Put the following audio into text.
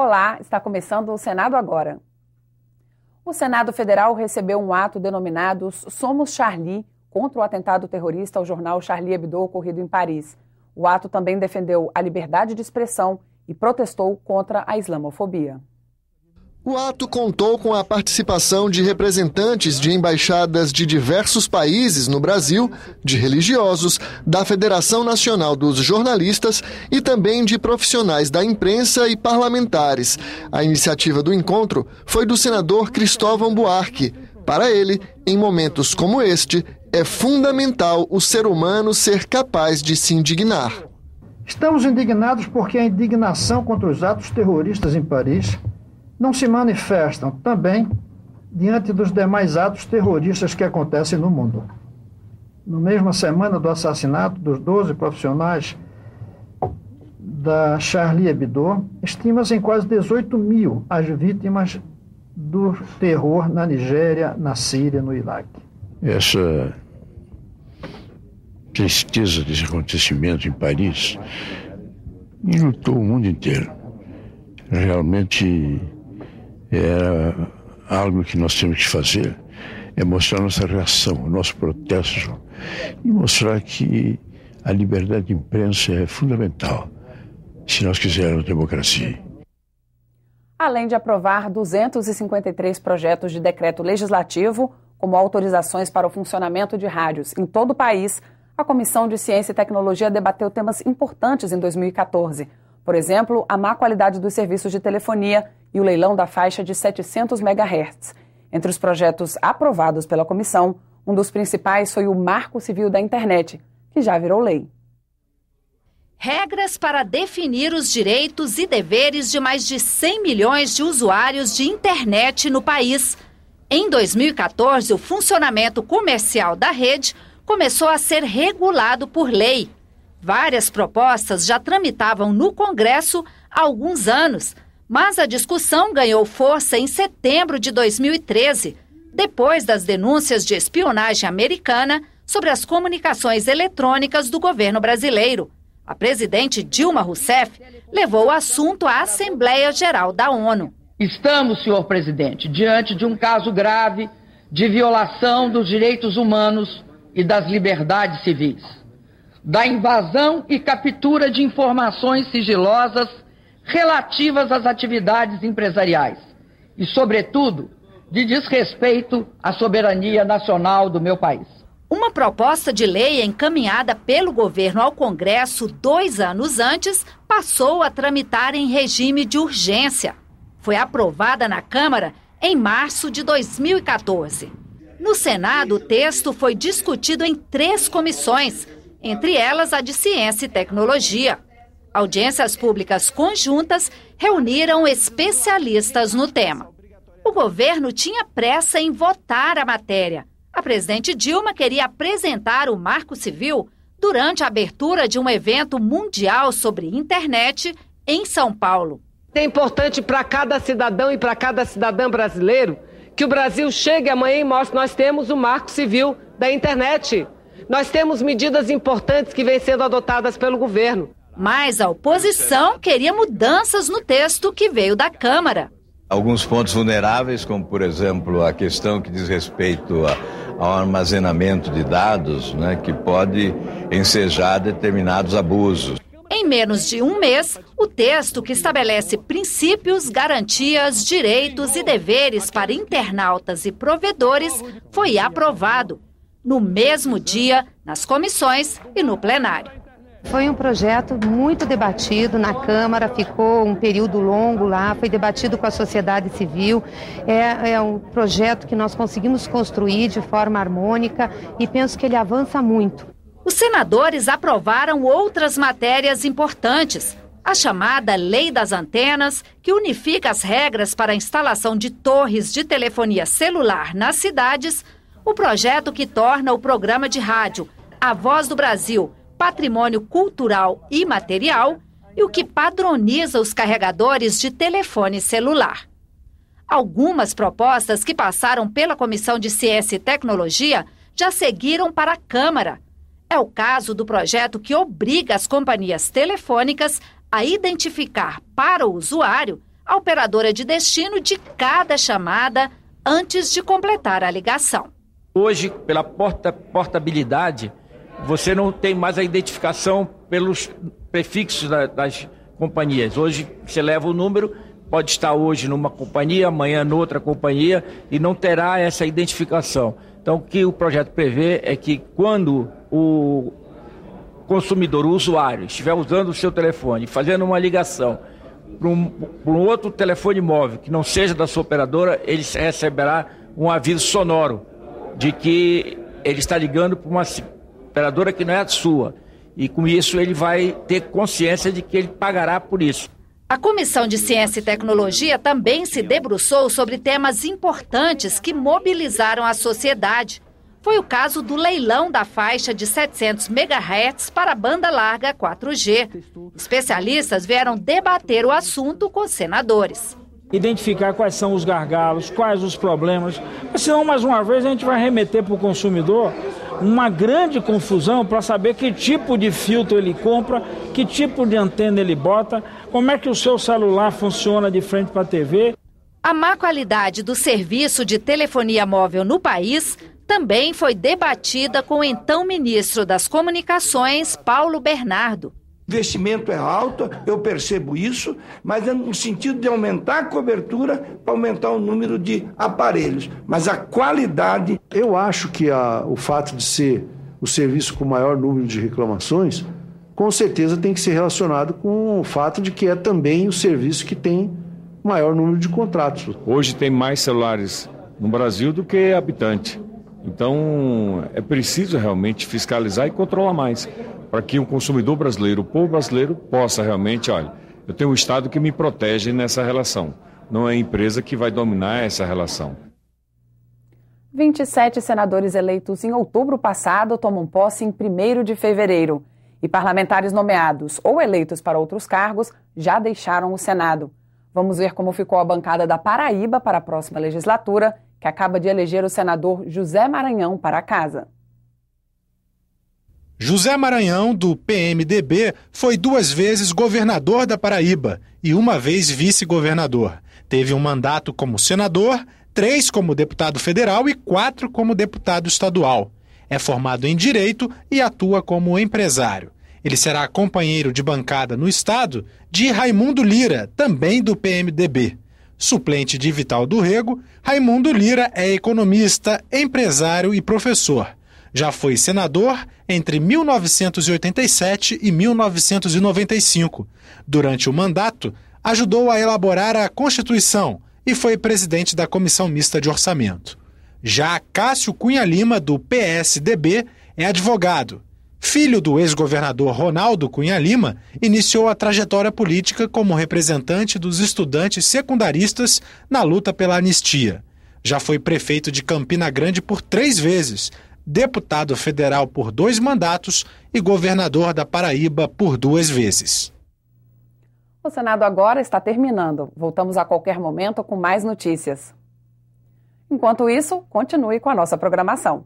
Olá, está começando o Senado Agora. O Senado Federal recebeu um ato denominado Somos Charlie contra o atentado terrorista ao jornal Charlie Hebdo ocorrido em Paris. O ato também defendeu a liberdade de expressão e protestou contra a islamofobia. O ato contou com a participação de representantes de embaixadas de diversos países no Brasil, de religiosos, da Federação Nacional dos Jornalistas e também de profissionais da imprensa e parlamentares. A iniciativa do encontro foi do senador Cristóvão Buarque. Para ele, em momentos como este, é fundamental o ser humano ser capaz de se indignar. Estamos indignados porque a indignação contra os atos terroristas em Paris não se manifestam também diante dos demais atos terroristas que acontecem no mundo. Na mesma semana do assassinato dos 12 profissionais da Charlie Hebdo, estima-se em quase 18 mil as vítimas do terror na Nigéria, na Síria, no Iraque. Essa tristeza desse acontecimento em Paris enlutou o mundo inteiro. Realmente era algo que nós temos que fazer, é mostrar nossa reação, o nosso protesto e mostrar que a liberdade de imprensa é fundamental se nós quisermos democracia. Além de aprovar 253 projetos de decreto legislativo, como autorizações para o funcionamento de rádios em todo o país, a Comissão de Ciência e Tecnologia debateu temas importantes em 2014. Por exemplo, a má qualidade dos serviços de telefonia e o leilão da faixa de 700 MHz. Entre os projetos aprovados pela comissão, um dos principais foi o Marco Civil da Internet, que já virou lei. Regras para definir os direitos e deveres de mais de 100 milhões de usuários de internet no país. Em 2014, o funcionamento comercial da rede começou a ser regulado por lei. Várias propostas já tramitavam no Congresso há alguns anos, mas a discussão ganhou força em setembro de 2013, depois das denúncias de espionagem americana sobre as comunicações eletrônicas do governo brasileiro. A presidente Dilma Rousseff levou o assunto à Assembleia Geral da ONU. Estamos, senhor presidente, diante de um caso grave de violação dos direitos humanos e das liberdades civis, da invasão e captura de informações sigilosas relativas às atividades empresariais e, sobretudo, de desrespeito à soberania nacional do meu país. Uma proposta de lei encaminhada pelo governo ao Congresso 2 anos antes passou a tramitar em regime de urgência. Foi aprovada na Câmara em março de 2014. No Senado, o texto foi discutido em 3 comissões, entre elas a de Ciência e Tecnologia. Audiências públicas conjuntas reuniram especialistas no tema. O governo tinha pressa em votar a matéria. A presidente Dilma queria apresentar o Marco Civil durante a abertura de um evento mundial sobre internet em São Paulo. É importante para cada cidadão e para cada cidadã brasileiro que o Brasil chegue amanhã e mostre: nós temos o Marco Civil da internet. Nós temos medidas importantes que vêm sendo adotadas pelo governo. Mas a oposição queria mudanças no texto que veio da Câmara. Alguns pontos vulneráveis, como, por exemplo, a questão que diz respeito ao armazenamento de dados, né, que pode ensejar determinados abusos. Em menos de um mês, o texto que estabelece princípios, garantias, direitos e deveres para internautas e provedores foi aprovado no mesmo dia, nas comissões e no plenário. Foi um projeto muito debatido na Câmara, ficou um período longo lá, foi debatido com a sociedade civil. É um projeto que nós conseguimos construir de forma harmônica e penso que ele avança muito. Os senadores aprovaram outras matérias importantes. A chamada Lei das Antenas, que unifica as regras para a instalação de torres de telefonia celular nas cidades, o projeto que torna o programa de rádio A Voz do Brasil patrimônio cultural e material e o que padroniza os carregadores de telefone celular. Algumas propostas que passaram pela Comissão de Ciência e Tecnologia já seguiram para a Câmara. É o caso do projeto que obriga as companhias telefônicas a identificar para o usuário a operadora de destino de cada chamada antes de completar a ligação. Hoje, pela portabilidade, você não tem mais a identificação pelos prefixos das companhias. Hoje, você leva o número, pode estar hoje numa companhia, amanhã noutra companhia, e não terá essa identificação. Então, o que o projeto prevê é que quando o consumidor, o usuário, estiver usando o seu telefone, fazendo uma ligação para um outro telefone móvel que não seja da sua operadora, ele receberá um aviso sonoro de que ele está ligando para uma operadora que não é a sua. E com isso ele vai ter consciência de que ele pagará por isso. A Comissão de Ciência e Tecnologia também se debruçou sobre temas importantes que mobilizaram a sociedade. Foi o caso do leilão da faixa de 700 MHz para a banda larga 4G. Especialistas vieram debater o assunto com senadores. Identificar quais são os gargalos, quais os problemas, senão, mais uma vez, a gente vai remeter para o consumidor uma grande confusão para saber que tipo de filtro ele compra, que tipo de antena ele bota, como é que o seu celular funciona de frente para a TV. A má qualidade do serviço de telefonia móvel no país também foi debatida com o então ministro das Comunicações, Paulo Bernardo. O investimento é alto, eu percebo isso, mas é no sentido de aumentar a cobertura para aumentar o número de aparelhos. Mas a qualidade... Eu acho que o fato de ser o serviço com maior número de reclamações, com certeza tem que ser relacionado com o fato de que é também o serviço que tem maior número de contratos. Hoje tem mais celulares no Brasil do que habitante. Então é preciso realmente fiscalizar e controlar mais, para que o consumidor brasileiro, o povo brasileiro, possa realmente, olha, eu tenho um Estado que me protege nessa relação. Não é a empresa que vai dominar essa relação. 27 senadores eleitos em outubro passado tomam posse em 1º de fevereiro. E parlamentares nomeados ou eleitos para outros cargos já deixaram o Senado. Vamos ver como ficou a bancada da Paraíba para a próxima legislatura, que acaba de eleger o senador José Maranhão para a casa. José Maranhão, do PMDB, foi 2 vezes governador da Paraíba e 1 vez vice-governador. Teve um mandato como senador, 3 como deputado federal e 4 como deputado estadual. É formado em Direito e atua como empresário. Ele será companheiro de bancada no estado de Raimundo Lira, também do PMDB. Suplente de Vital do Rego, Raimundo Lira é economista, empresário e professor. Já foi senador entre 1987 e 1995. Durante o mandato, ajudou a elaborar a Constituição e foi presidente da Comissão Mista de Orçamento. Já Cássio Cunha Lima, do PSDB, é advogado. Filho do ex-governador Ronaldo Cunha Lima, iniciou a trajetória política como representante dos estudantes secundaristas na luta pela anistia. Já foi prefeito de Campina Grande por 3 vezes, deputado federal por 2 mandatos e governador da Paraíba por 2 vezes. O Senado agora está terminando. Voltamos a qualquer momento com mais notícias. Enquanto isso, continue com a nossa programação.